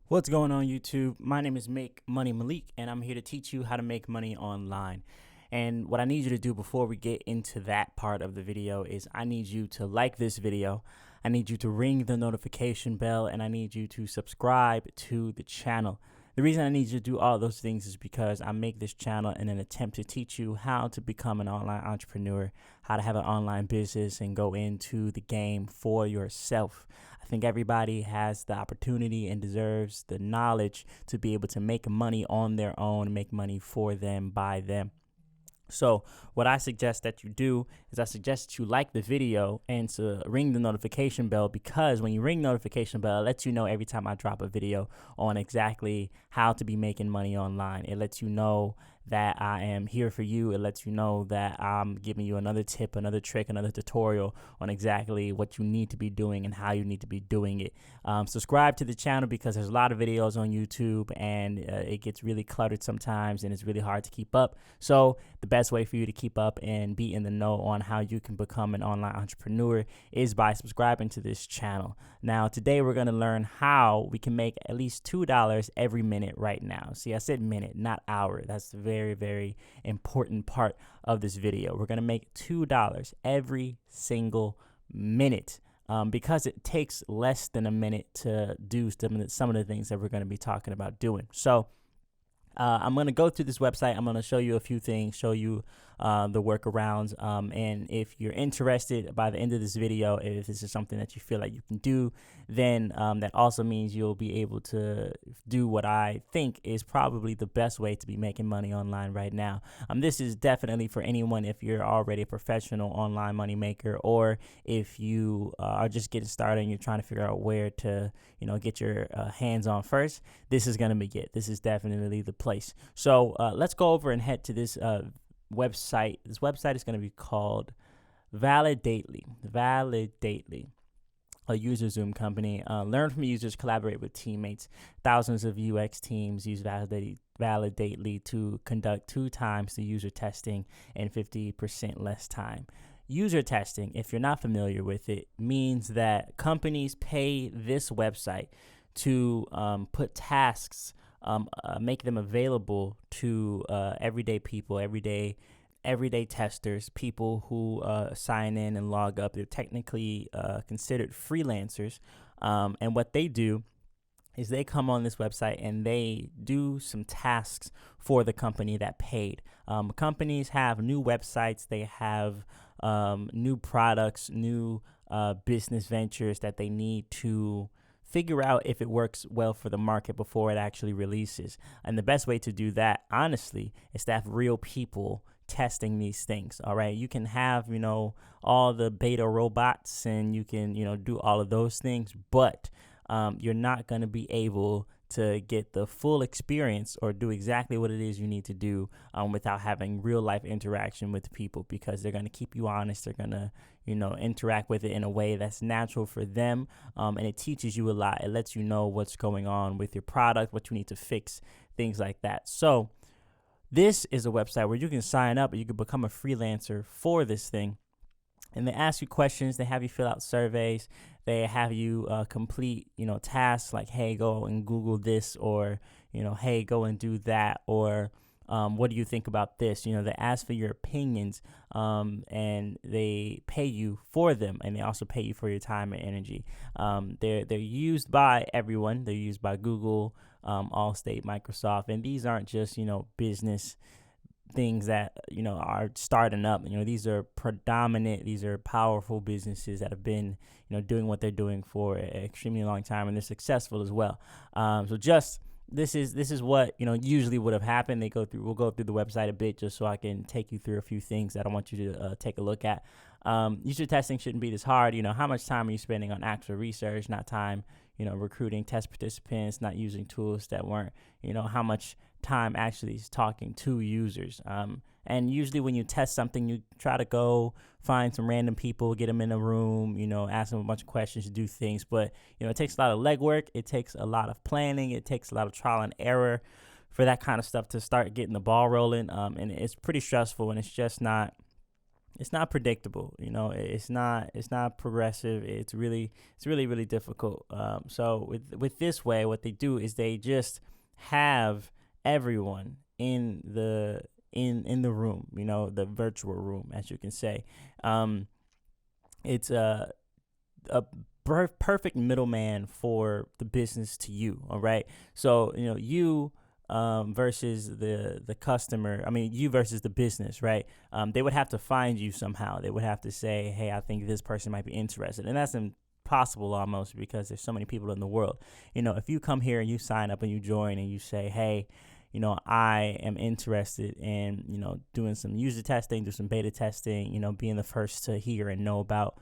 What's going on YouTube? My name is Malik, and I'm here to teach you how to make money online. And what I need you to do before we get into that part of the video is I need you to like this video, I need you to ring the notification bell, and I need you to subscribe to the channel. The reason I need you to do all those things is because I make this channel in an attempt to teach you how to become an online entrepreneur, how to have an online business and go into the game for yourself. I think everybody has the opportunity and deserves the knowledge to be able to make money on their own, make money for them, by them. So what I suggest that you do is I suggest that you like the video and to ring the notification bell, because when you ring the notification bell, it lets you know every time I drop a video on exactly how to be making money online. It lets you know that I am here for you. It lets you know that I'm giving you another tip, another trick, another tutorial on exactly what you need to be doing and how you need to be doing it. Subscribe to the channel because there's a lot of videos on YouTube and it gets really cluttered sometimes and it's really hard to keep up. So the best way for you to keep up and be in the know on how you can become an online entrepreneur is by subscribing to this channel. Now, today we're going to learn how we can make at least $2 every minute right now. See, I said minute, not hour. That's the very important part of this video. We're going to make $2 every single minute. Because it takes less than a minute to do some of the things that we're going to be talking about doing. So I'm going to go through this website. I'm going to show you a few things, show you the workarounds. And if you're interested by the end of this video, if this is something that you feel like you can do, then that also means you'll be able to do what I think is probably the best way to be making money online right now. This is definitely for anyone if you're already a professional online money maker, or if you are just getting started and you're trying to figure out where to get your hands on first. This is going to be it. This is definitely the place. So let's go over and head to this website. This website is going to be called Validately, a user Zoom company. Learn from users, collaborate with teammates. Thousands of UX teams use Validately to conduct 2 times the user testing in 50% less time. User testing, if you're not familiar with it, means that companies pay this website to put tasks, make them available to everyday people, everyday testers, people who sign in and log up. They're technically considered freelancers, and what they do is they come on this website and they do some tasks for the company that paid. Companies have new websites, they have new products, new business ventures that they need to figure out if it works well for the market before it actually releases. And the best way to do that, honestly, is to have real people testing these things. All right, you can have all the beta robots and you can do all of those things, but you're not going to be able to get the full experience or do exactly what it is you need to do without having real life interaction with people, because they're going to keep you honest. They're going to interact with it in a way that's natural for them, and it teaches you a lot. It lets you know what's going on with your product, what you need to fix, things like that. So this is a website where you can sign up and you can become a freelancer for this thing. And they ask you questions, they have you fill out surveys, they have you complete, tasks like, hey, go and Google this, or, hey, go and do that, or what do you think about this? They ask for your opinions, and they pay you for them, and they also pay you for your time and energy. They're used by everyone. They're used by Google, Allstate, Microsoft, and these aren't just, business things that are starting up. These are these are powerful businesses that have been doing what they're doing for an extremely long time, and they're successful as well. So just this is what usually would have happened. We'll go through the website a bit just so I can take you through a few things that I want you to take a look at. User testing shouldn't be this hard. How much time are you spending on actual research, not time recruiting test participants, not using tools that weren't, how much time actually is talking to users. And usually when you test something, you try to go find some random people, get them in a room, ask them a bunch of questions, do things. But, it takes a lot of legwork. It takes a lot of planning. It takes a lot of trial and error for that kind of stuff to start getting the ball rolling. And it's pretty stressful, and it's just not it's not predictable. It's not progressive. It's really difficult. So with this way, what they do is they just have everyone in the room, the virtual room, as you can say. Um, it's a perfect middleman for the business to you. All right. So, you versus the customer. I mean, you versus the business, right? They would have to find you somehow. They would have to say, hey, I think this person might be interested. And that's impossible almost because there's so many people in the world. If you come here and you sign up and you join and you say, hey, I am interested in, doing some user testing, do some beta testing, being the first to hear and know about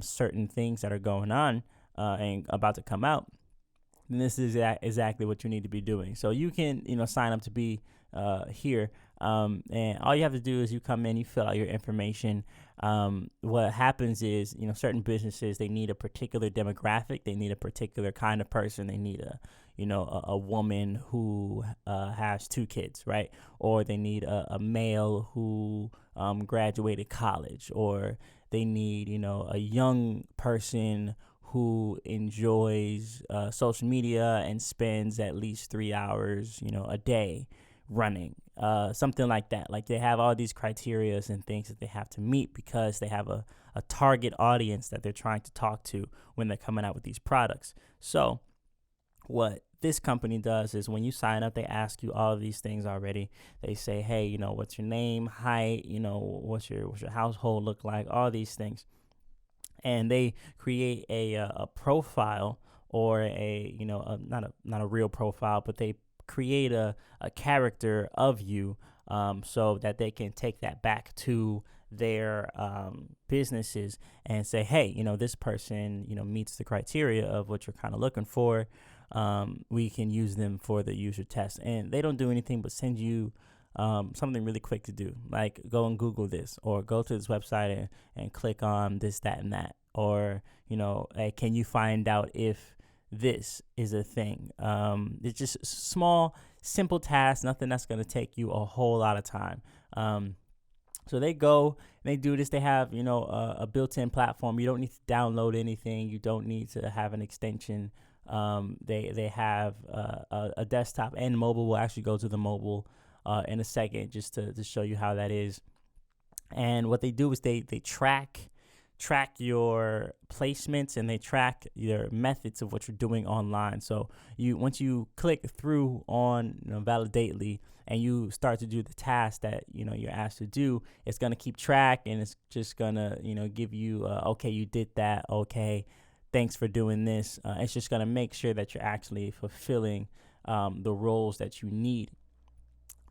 certain things that are going on and about to come out, then this is exactly what you need to be doing. So you can, sign up to be here. And all you have to do is you come in, you fill out your information. What happens is, certain businesses, they need a particular demographic. They need a particular kind of person. They need a woman who has 2 kids, right? Or they need a male who graduated college, or they need, a young person who enjoys social media and spends at least 3 hours, a day running, something like that. Like, they have all these criterias and things that they have to meet because they have a target audience that they're trying to talk to when they're coming out with these products. So what this company does is when you sign up, they ask you all of these things already. They say, hey, what's your name, height, what's your household look like, all these things. And they create a profile, or not a real profile, but they create a character of you, so that they can take that back to their businesses and say, hey, this person, meets the criteria of what you're kind of looking for. We can use them for the user test. And they don't do anything but send you something really quick to do, like go and Google this, or go to this website and click on this, that, and that, or hey, can you find out if this is a thing? It's just small, simple tasks, nothing that's going to take you a whole lot of time. So they go and they do this. They have a built-in platform. You don't need to download anything. You don't need to have an extension. They have a desktop and mobile. We'll actually go to the mobile in a second, just to show you how that is. And what they do is they track your placements, and they track your methods of what you're doing online. So once you click through on Validately and you start to do the task that you're asked to do, it's gonna keep track, and it's just gonna give you okay, you did that, okay, thanks for doing this. It's just gonna make sure that you're actually fulfilling the roles that you need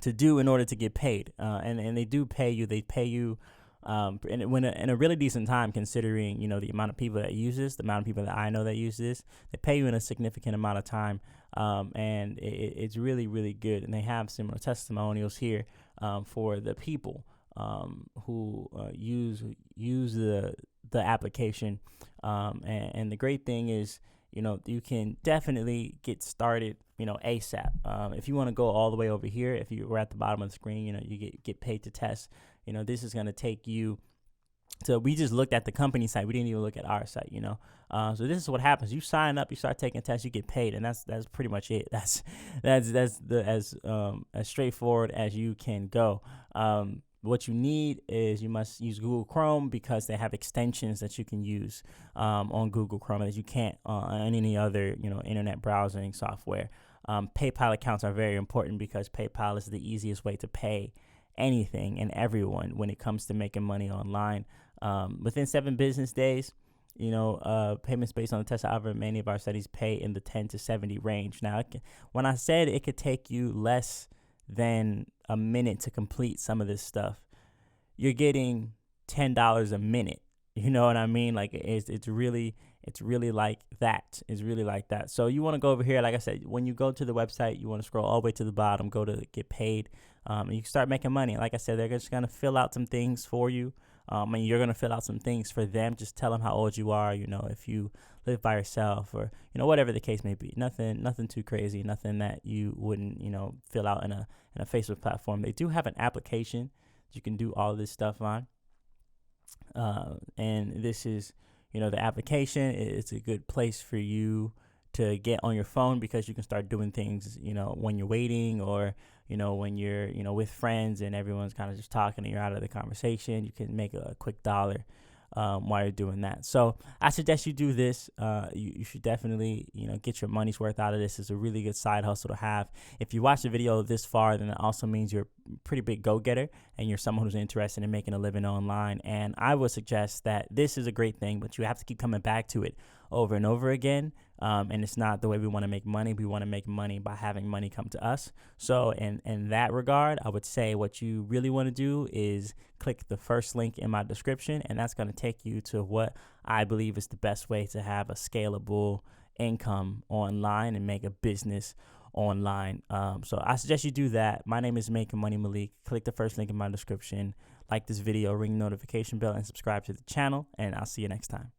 to do in order to get paid. And they do pay you. They pay you in a really decent time, considering the amount of people that use this, the amount of people that I know that use this. They pay you in a significant amount of time, and it's really, really good. And they have similar testimonials here for the people who use the application. And the great thing is, you can definitely get started, ASAP. If you want to go all the way over here, if you were at the bottom of the screen, you get paid to test. This is going to take you. So we just looked at the company site. We didn't even look at our site, So this is what happens. You sign up, you start taking tests, you get paid, and that's pretty much it. That's as straightforward as you can go. What you need is you must use Google Chrome, because they have extensions that you can use on Google Chrome that you can't on any other internet browsing software. PayPal accounts are very important, because PayPal is the easiest way to pay anything and everyone when it comes to making money online. Within 7 business days, payments based on the test algorithm, many of our studies pay in the 10 to 70 range. Now, when I said it could take you less than a minute to complete some of this stuff, you're getting $10 a minute. You know what I mean? Like, it's really like that. It's really like that. So you want to go over here. Like I said, when you go to the website, you want to scroll all the way to the bottom, go to get paid, and you can start making money. Like I said, they're just going to fill out some things for you. And you're going to fill out some things for them. Just tell them how old you are, if you live by yourself, or, whatever the case may be. Nothing too crazy, nothing that you wouldn't, fill out in a Facebook platform. They do have an application that you can do all of this stuff on. And this is, the application. It's a good place for you to get on your phone because you can start doing things, when you're waiting, or, when you're, with friends and everyone's kind of just talking and you're out of the conversation. You can make a quick dollar while you're doing that. So I suggest you do this. You should definitely, get your money's worth out of this. It's a really good side hustle to have. If you watch the video this far, then it also means you're a pretty big go-getter and you're someone who's interested in making a living online. And I would suggest that this is a great thing, but you have to keep coming back to it over and over again. And it's not the way we want to make money. We want to make money by having money come to us. So in that regard, I would say what you really want to do is click the first link in my description, and that's going to take you to what I believe is the best way to have a scalable income online and make a business online. So I suggest you do that. My name is Making Money Malik. Click the first link in my description, like this video, ring the notification bell, and subscribe to the channel, and I'll see you next time.